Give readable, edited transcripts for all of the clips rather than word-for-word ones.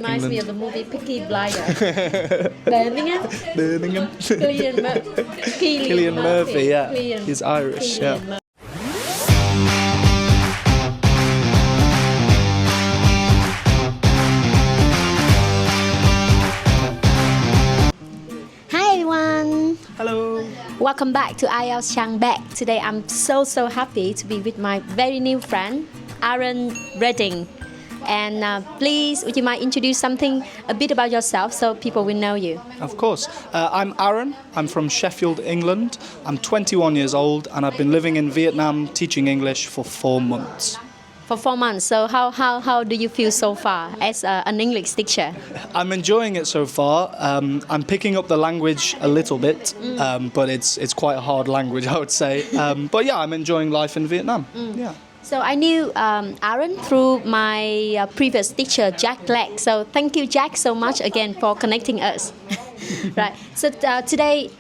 Reminds me of the movie Peaky Blinders. Birmingham. Cillian Murphy, yeah. He's Irish, yeah. Hi everyone. Hello. Welcome back to IELTS TRANGBEC. Today I'm so happy to be with my very new friend, Aaron Redding. And please, would you mind introduce something a bit about yourself so people will know you? Of course. I'm Aaron. I'm from Sheffield, England. I'm 21 years old and I've been living in Vietnam teaching English for 4 months. For 4 months. So how do you feel so far as an English teacher? I'm enjoying it so far. I'm picking up the language a little bit, but it's quite a hard language, I would say. But yeah, I'm enjoying life in Vietnam. Yeah. So I knew Aaron through my previous teacher, Jack Black. So thank you, Jack, so much again for connecting us. Right. So today,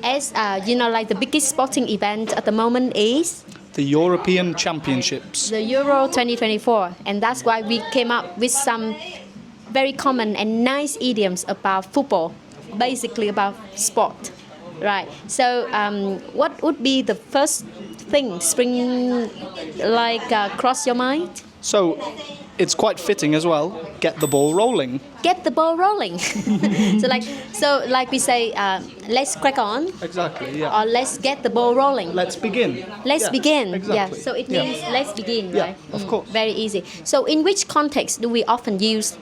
as you know, like the biggest sporting event at the moment is The European Championships. the Euro 2024, and that's why we came up with some very common and nice idioms about football, basically about sport. Right. So what would be the first thing spring cross your mind? So it's quite fitting as well. Get the ball rolling. Get the ball rolling. so like we say, let's crack on. Exactly. Yeah. Or let's get the ball rolling. Let's begin. Let's begin. Exactly. Yeah. So it means let's begin, Yeah, right? of course. Very easy. So in which context do we often use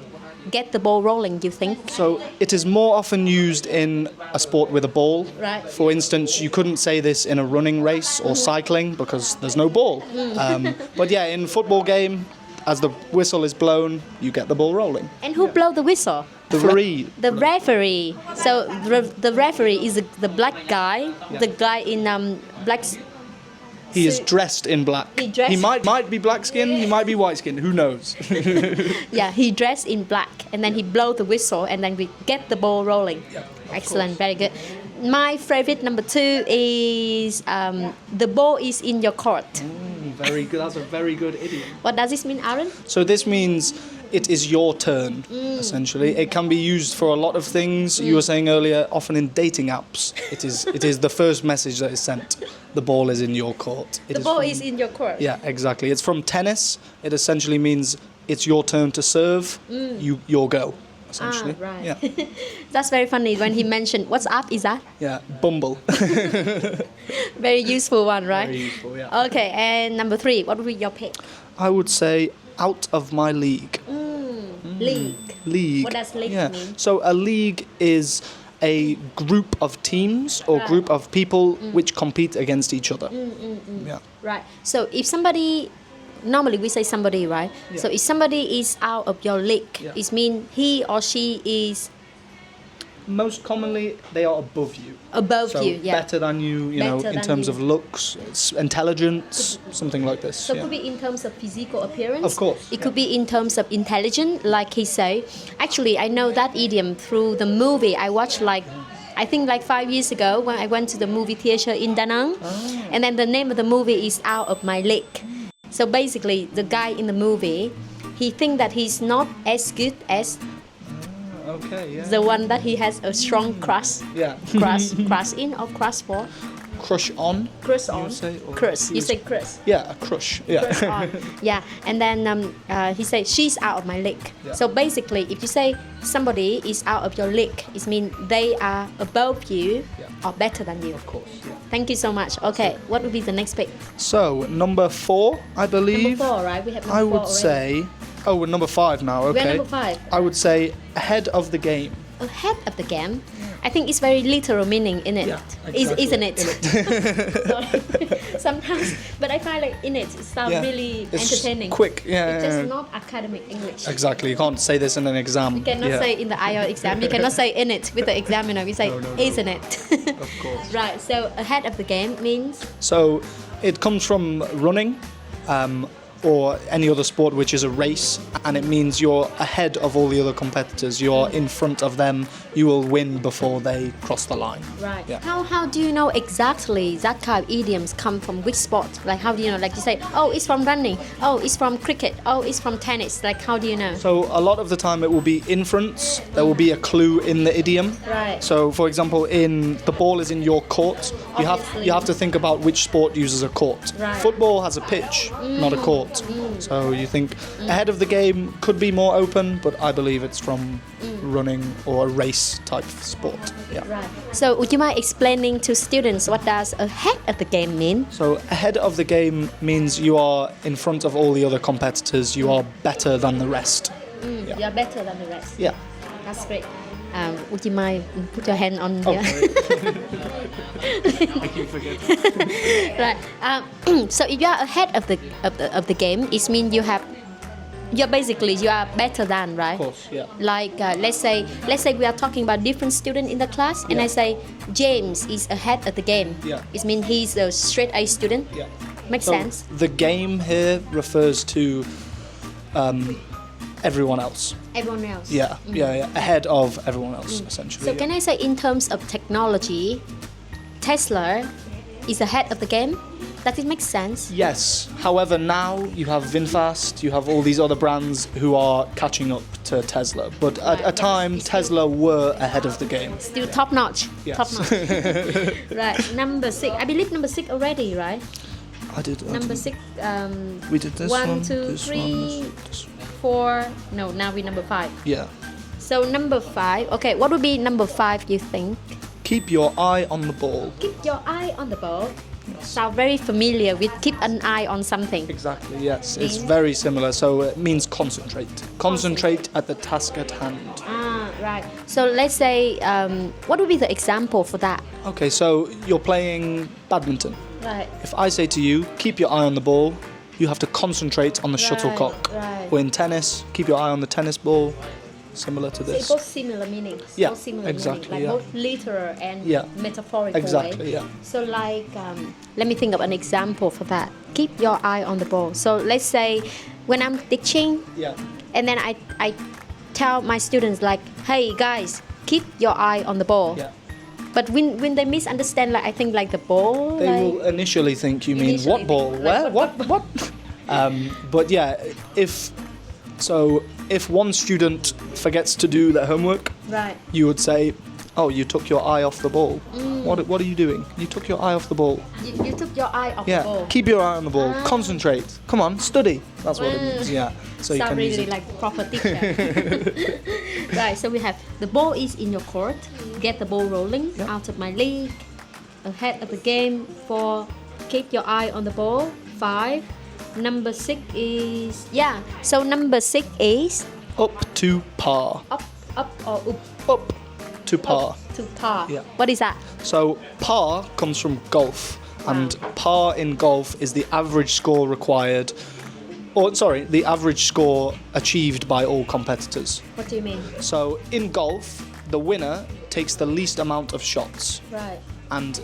get the ball rolling, you think? So it is more often used in a sport with a ball. Right. For instance, you couldn't say this in a running race or cycling because there's no ball. But yeah, in football game, as the whistle is blown, you get the ball rolling. And who blow the whistle? The referee. The referee. So the referee is the black guy, the guy in black. He is dressed in black. He might be black skinned, he might be white skinned, who knows? Yeah, he dressed in black and then he blow the whistle and then we get the ball rolling. Yeah, excellent, very good. My favorite number 2 is the ball is in your court. Very good. That's a very good idiom. What does this mean, Aaron? So this means it is your turn, essentially. It can be used for a lot of things. You were saying earlier, often in dating apps, it is the first message that is sent. The ball is in your court. The ball is in your court. Yeah, exactly. It's from tennis. It essentially means it's your turn to serve. Your go, essentially. Ah, right. Yeah. That's very funny when he mentioned, what's up is that? Yeah, Bumble. Very useful one, right? Very useful, yeah. Okay, and number 3, what would be your pick? I would say out of my league. League. League. What does league mean? So a league is a group of teams or group of people which compete against each other. Yeah. Right. So if somebody, normally we say somebody, right? Yeah. So if somebody is out of your league, it means he or she is Most commonly, they are above you. above So you. Yeah. better than you, know, Better in than terms you. of looks, intelligence, something like this. So it could be in terms of physical appearance. Of course, It could be in terms of intelligence, like he say. Actually, I know that idiom through the movie I watched I think 5 years ago when I went to the movie theater in Da Nang. And then the name of the movie is Out of My League. So basically, the guy in the movie, he think that he's not as good as Okay, yeah. the one that he has a strong crush. Yeah. Crush in or crush for? Crush on. Crush You on. would say, or Crush. You say crush. Yeah, a crush. Yeah. Crush on. Yeah. And then he said she's out of my league. Yeah. So basically, if you say somebody is out of your league, it means they are above you or better than you. Of course. Yeah. Thank you so much. Okay, what would be the next pick? So number 4, I believe. Number 4, right? We have number I 4 would already. say. Oh, we're number 5 now. Okay. We're number 5. I would say ahead of the game. Ahead of the game. I think it's very literal meaning in it. Yeah, exactly. Isn't it? Sorry. Sometimes, but I find in it sounds really It's entertaining. quick. Yeah. It's just not academic English. Exactly. You can't say this in an exam. You cannot say in the IELTS exam. You cannot say in it with the examiner. You say No. isn't it? Of course. Right. So ahead of the game means So it comes from running. or any other sport which is a race, and it means you're ahead of all the other competitors. You're in front of them. You will win before they cross the line. Right. Yeah. How do you know exactly that kind of idioms come from which sport? Like how do you know? Like you say, oh, it's from running. Oh, it's from cricket. Oh, it's from tennis. Like how do you know? So a lot of the time it will be inference. There will be a clue in the idiom. Right. So for example, in the ball is in your court. You Obviously. have to think about which sport uses a court. Right. Football has a pitch, not a court. So you think ahead of the game could be more open, but I believe it's from running or a race type of sport. Yeah. Right. So would you mind explaining to students what does ahead of the game mean? So ahead of the game means you are in front of all the other competitors. You are better than the rest. Yeah. You're better than the rest. Yeah. That's great. Would you mind put your hand on Oh, here? I keep forgetting. Right. So if you are ahead of the game, it means you are better than, right? Of course, yeah. Like let's say we are talking about different student in the class, and Yeah. I say James is ahead of the game. Yeah. It means he's a straight A student. Yeah. Makes So sense. the game here refers to everyone else. Everyone else. Yeah, yeah, ahead of everyone else, essentially. So can I say in terms of technology, Tesla is ahead of the game? Does it make sense? Yes. However, now you have VinFast, you have all these other brands who are catching up to Tesla. But at a time, Tesla were ahead of the game. Still top notch. Yes. Top notch. Right. Number 6. I believe number 6 already, right? I did. Number 6. We did this one. 1, 2, this 3, one, this one. 4. No, now we're number 5. Yeah. So number 5. Okay, what would be number 5? You think? Keep your eye on the ball. Keep your eye on the ball. Sound very familiar with keep an eye on something. Exactly. Yes, it's very similar. So it means concentrate. Concentrate at the task at hand. Ah, right. So let's say, what would be the example for that? Okay, so you're playing badminton. Right. If I say to you, keep your eye on the ball, you have to concentrate on the shuttlecock. right. Or in tennis, keep your eye on the tennis ball. Similar to So this. both similar meanings. Yeah, both similar exactly, meaning, like yeah. both literal and Yeah, metaphorical exactly, way. yeah. So like, let me think of an example for that. Keep your eye on the ball. So let's say when I'm teaching, Yeah. and then I tell my students like, hey guys, keep your eye on the ball. Yeah. But when they misunderstand, like I think like the ball, They like, will initially think you mean Initially what ball? think, Where? like, What? But yeah, if one student forgets to do their homework, right. you would say, "Oh, you took your eye off the ball. What are you doing? You took your eye off the ball." You took your eye off Yeah, the ball. keep your eye on the ball. Concentrate. Come on, study. That's what it means. Yeah. So you Sound can use really it. like proper teacher. Right, so we have the ball is in your court. Get the ball rolling out of my league. Ahead of the game. 4. Keep your eye on the ball. 5. Number 6 is So number 6 is Up to par. up or up. Up to par. Up to par. Yeah. What is that? So par comes from golf, and par in golf is the average score required, the average score achieved by all competitors. What do you mean? So in golf, the winner takes the least amount of shots, Right. and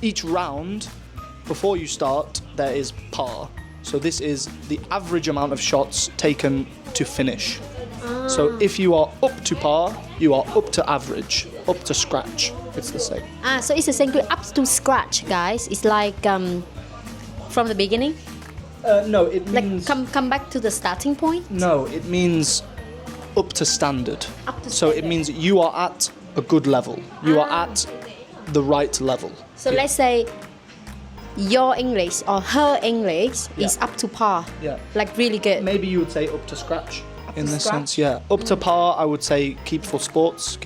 each round before you start there is par. So this is the average amount of shots taken to finish. So if you are up to par, you are up to average, up to scratch. It's the same. So it's the same to up to scratch, guys. It's like from the beginning. No, it Like means come back to the starting point. no. It means up to standard. Up to So it standard. means you are at a good level. You are at the right level. So let's say your English or her English is up to par. Yeah. Like really good. Maybe you would say up to scratch. In to this scratch? sense, yeah. Up to par, I would say keep it for sports.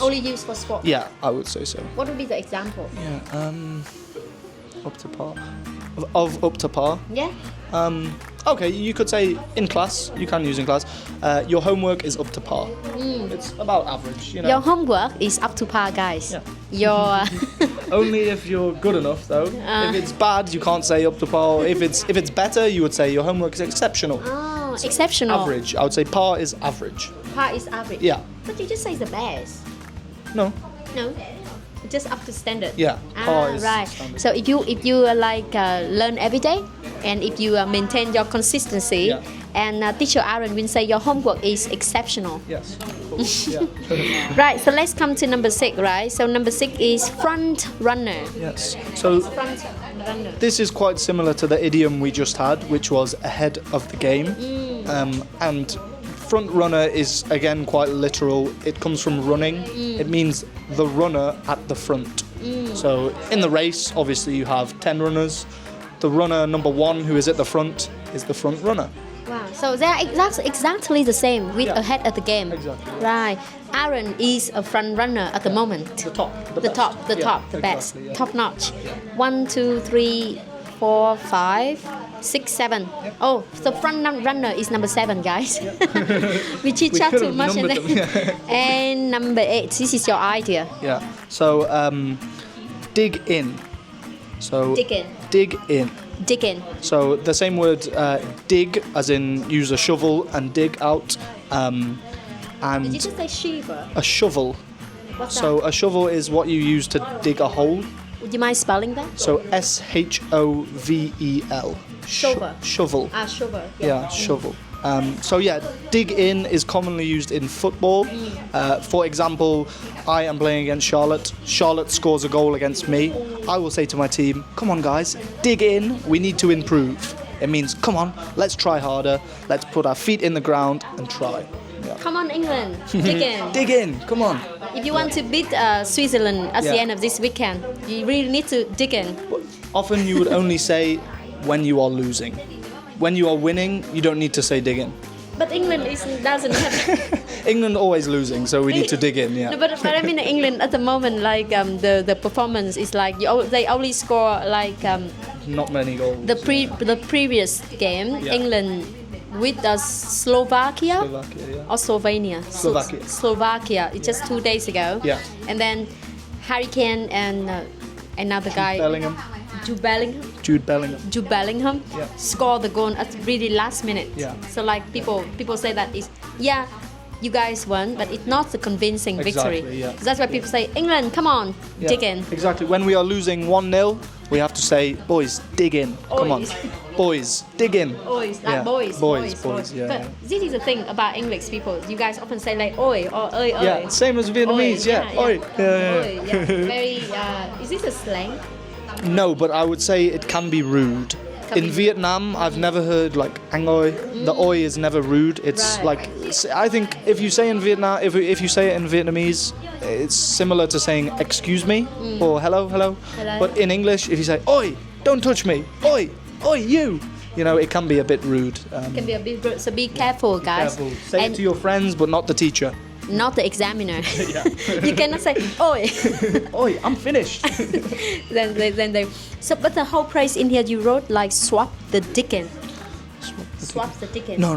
Only used for sport. Yeah, I would say so. What would be the example? Yeah. Up to par. Of up to par. Yeah. Okay, you could say in class. You can use in class. Your homework is up to par. It's about average. You know. Your homework is up to par, guys. Yeah. Your Only if you're good enough, though. If it's bad, you can't say up to par. If it's better, you would say your homework is exceptional. exceptional. Average. I would say par is average. Par is average. Yeah. But you just say the best. No. No. just up to standard. Yeah. Par is right. standard. So if you learn every day, and if you maintain your consistency, Yeah. and teacher Aaron will say your homework is exceptional. Yes. Of course. Yeah. Right. So let's come to number 6. Right. So number 6 is front runner. Yes. So Front runner. this is quite similar to the idiom we just had, which was ahead of the game. And front runner is again quite literal. It comes from running. It means the runner at the front. So in the race, obviously you have 10 runners. The runner number 1, who is at the front, is the front runner. Wow. So they are exactly the same with Yeah. ahead of the game. Exactly. Right. Aaron is a front runner at the moment. The top. The best. top, the Yeah, top, the best, exactly, yeah. top notch. 1, 2, 3, 4, 5, 6, 7. Oh, the front runner is number 7, guys. We chit chat could too have much. numbered them, yeah. And number 8, this is your idea. Yeah. So dig in. So Dig in. dig in. Dig in. So the same word dig, as in use a shovel and dig out. Did you And just say shiver? a shovel. What's So that? a shovel is what you use to dig a hole. Would you mind spelling that? So SHOVEL. Shovel. Shovel. Shovel. Yeah, shovel. So yeah, dig in is commonly used in football. For example, I am playing against Charlotte. Charlotte scores a goal against me. I will say to my team, come on guys, dig in, we need to improve. It means, come on, let's try harder, let's put our feet in the ground and try. Yeah. Come on, England. Dig in. Dig in, come on. If you want to beat Switzerland at the Yeah. end of this weekend, you really need to dig in. Often you would only say when you are losing. When you are winning, you don't need to say dig in. But England doesn't have. England always losing, so we need to dig in, No, yeah. but I mean England at the moment, like the performance is like they only score like Not many goals. the previous game. Yeah. England with Slovakia Slovakia, yeah. or Slovenia. Slovakia. Slovakia. It's just 2 days ago. Yeah. And then Harry Kane and another guy. Bellingham. Jude Bellingham. Jude Bellingham. Jude Bellingham Yeah. scored the goal at really last minute. Yeah. So like people say that is you guys won, but it's not a convincing victory. Exactly, yeah. So that's why people say England, come on, Yeah, dig in. Exactly. When we are losing 1-0, we have to say, boys, dig in. Come on. Boys. Boys, dig in. Boys, Yeah. like boys. Yeah, But yeah. this is the thing about English people. You guys often say like oi or oi oi. Yeah, same as Vietnamese, Oi, yeah. Oi. Yeah, yeah. Oi, yeah. Very. Is this a slang? No, but I would say it can be rude. In Vietnam, I've never heard like ang oi. The oi is never rude. It's Right. like, I think if you say in Vietnam, if you say it in Vietnamese, it's similar to saying excuse me or hello. Hello. But in English, if you say oi, don't touch me. Oi, oi, you. You know, it can be a bit rude. Can be a bit rude, so be careful, guys. Careful. Say And it to your friends, but not the teacher. not the examiner. You cannot say oi. Oi, I'm finished. then they. So, but the whole phrase in here you wrote like swap the dickens. Swap the dickens. No.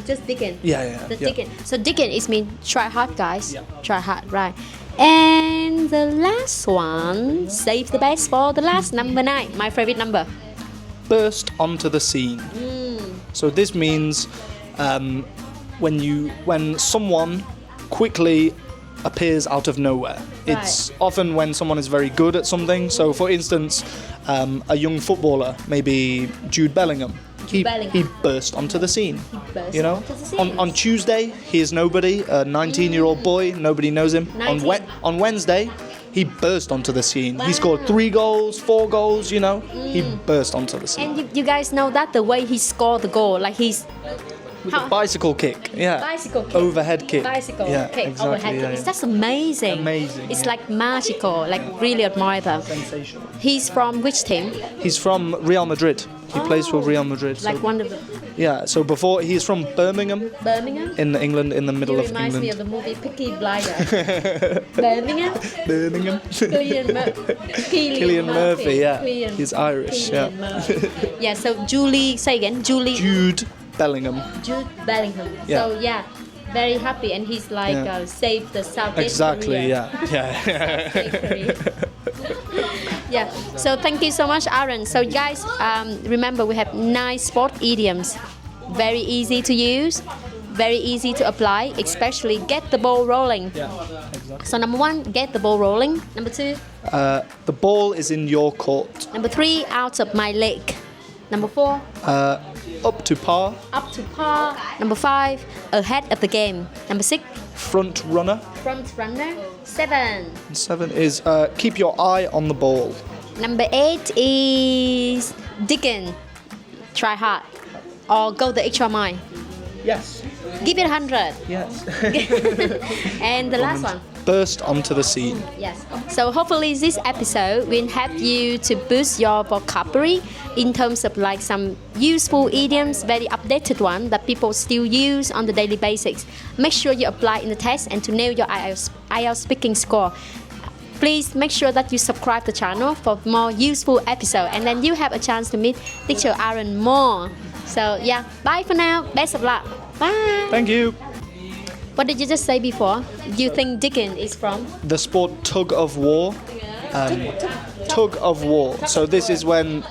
Just dickens. Yeah. The yeah. dickens. So dickens is mean try hard, guys. Yeah. Try hard, right? And the last one, save the best for the last, number 9, my favorite number. Burst onto the scene. So this means when someone quickly appears out of nowhere. It's often when someone is very good at something. So for instance, a young footballer, maybe Jude Bellingham. He burst onto the scene. Burst You know, onto the scene. on Tuesday he is nobody, a 19-year-old boy, nobody knows him. 19. On Wednesday he burst onto the scene. He scored 3 goals, 4 goals. You know, he burst onto the scene. And you guys know that the way he scored the goal, like he's With a bicycle kick, yeah. bicycle kick. Overhead kick. Bicycle yeah, kick, exactly, overhead kick. yeah, It's yeah. just amazing. Amazing, It's yeah. like magical, like really admire them. Sensational. He's from which team? He's from Real Madrid. He plays for Real Madrid. Like So, one of the yeah, so before he's from Birmingham Birmingham? in England, in the He middle of reminds me England. of the movie Peaky Blinders. Birmingham? Birmingham. Cillian Murphy, yeah. Cillian- He's Irish, Cillian yeah. Murphy. Yeah, so say again, Jude Bellingham. Jude Bellingham. Yeah. So yeah, very happy, and he's like Yeah. saved the South Exactly, Korea. yeah. South Korea. Yeah. So thank you so much, Aaron. So guys, remember we have 9 sport idioms. Very easy to use, very easy to apply, especially get the ball rolling. Yeah, exactly. So number 1, get the ball rolling. Number 2, The ball is in your court. number 3, out of my league. Number 4, Up to par. up to par. Number 5, ahead of the game. Number 6, Front runner. front runner. 7. And 7 is keep your eye on the ball. Number 8 is digging. Try hard. Or go the extra mile. Yes. Give it 100. Yes. And the last one. Burst onto the scene. Yes. So hopefully this episode will help you to boost your vocabulary in terms of like some useful idioms, very updated one that people still use on the daily basis. Make sure you apply in the test and to nail your IELTS speaking score. Please make sure that you subscribe the channel for more useful episodes, and then you have a chance to meet teacher Aaron more. So yeah, bye for now. Best of luck. Bye. Thank you. What did you just say before? You think digging is from? The sport tug of war. Tug of war. So this is when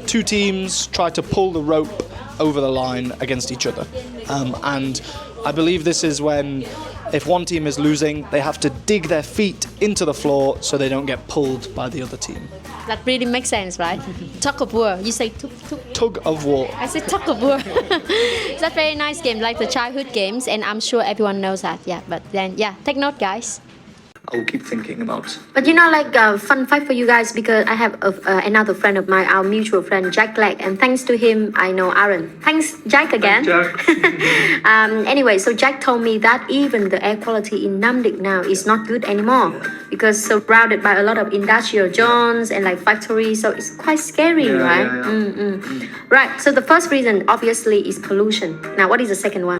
2 teams try to pull the rope over the line against each other. And I believe this is when if one team is losing, they have to dig their feet into the floor so they don't get pulled by the other team. That really makes sense, right? Tug of war. You say Tug of war. I said tug of war. It's a very nice game, like the childhood games, and I'm sure everyone knows that. Yeah, but then take note, guys. I'll keep thinking about. But fun fact for you guys, because I have another friend of mine, our mutual friend Jack Black, and thanks to him, I know Aaron. Thanks, Jack, again. Thanks, Jack. Anyway, so Jack told me that even the air quality in Namdik now is not good anymore because surrounded by a lot of industrial zones and like factories, so it's quite scary, right? Yeah. Right. So the first reason, obviously, is pollution. Now, what is the second one?